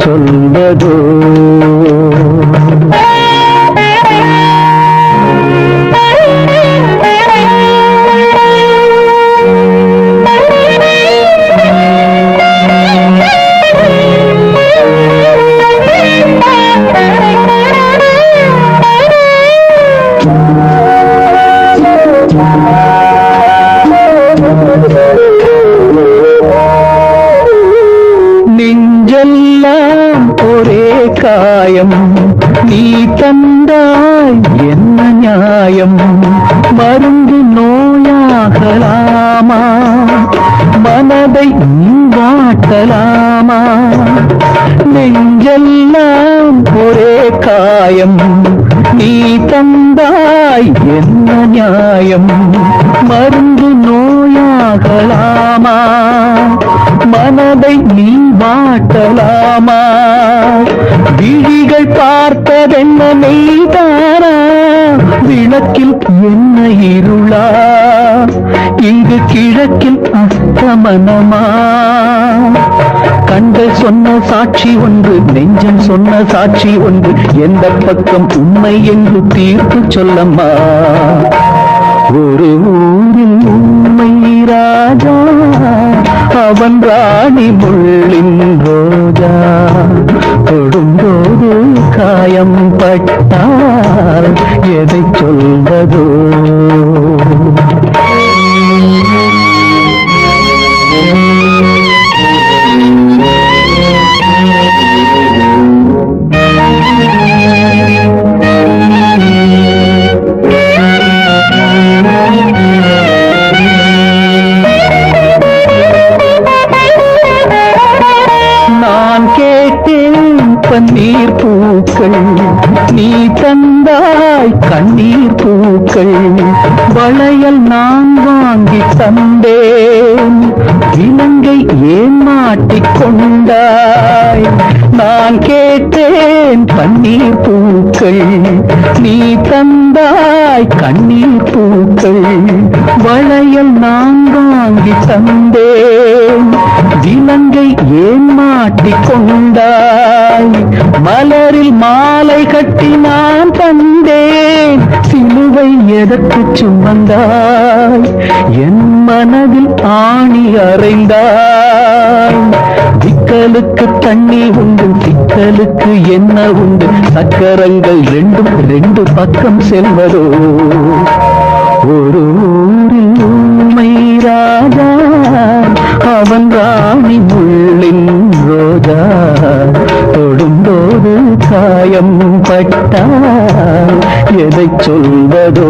சொல்வதோ? நெஞ்செல்லாம் ஒரே காயம், நீ தந்தாய் என்ன நியாயம்? மருந்து நோயாகலாமா? மனதை நீ வாட்டலாமா? நெஞ்செல்லாம் ஒரே காயம், நீ தந்தாய் என்ன நியாயம்? மருந்து நோயாகலாமா? மனதை நீ வாட்டலாமா? விழிகள் பார்த்ததென்ன மெய்தானா? விளக்கில் என்ன இருளா? இங்கு கிழக்கில் அஸ்தமனமா? கண்கள் சொன்ன சாட்சி ஒன்று, நெஞ்சம் சொன்ன சாட்சி ஒன்று, எந்த பக்கம் உண்மை என்று தீர்ப்பு சொல்லம்மா? ஒரு ஊரில் உண்மை ராஜா, அவன் ராணி முள்ளின் ரோஜா. தொடும்போது காயம் பட்டால் எதை சொல்வதோ? நான் கேட்டேன் பன்னீர் பூக்கள், நீ தந்தாய் கண்ணீர் பூக்கள். வளையல் நான் வாங்கி தந்தேன், இலங்கை ஏன் மாட்டிக்கொண்டாய்? நான் கேட்டேன் பன்னீர் பூக்கள், நீ தந்தாய் கண்ணீர் பூக்கள். வளையல் நான் வாங்கி தந்தேன், இலங்கை ஏன் மாட்டிக்கொண்டாய்? மலரில் மாலை கட்டி நான் தந்தேன், சிலுவை எதற்கு சுமந்தாய்? என் மனதில் ஆணி அறைந்தாய். சிக்கலுக்கு தண்ணி உண்டு, சிக்கலுக்கு என்ன உண்டு? சக்கரங்கள் ரெண்டும் ரெண்டு பக்கம் செல்வதோ? ஒரு ஊரில் உண்மை ராஜா, அவன் ராணி முள்ளின் ரோஜா. தொடும்போது காயம் பட்டால் எதை சொல்வதோ?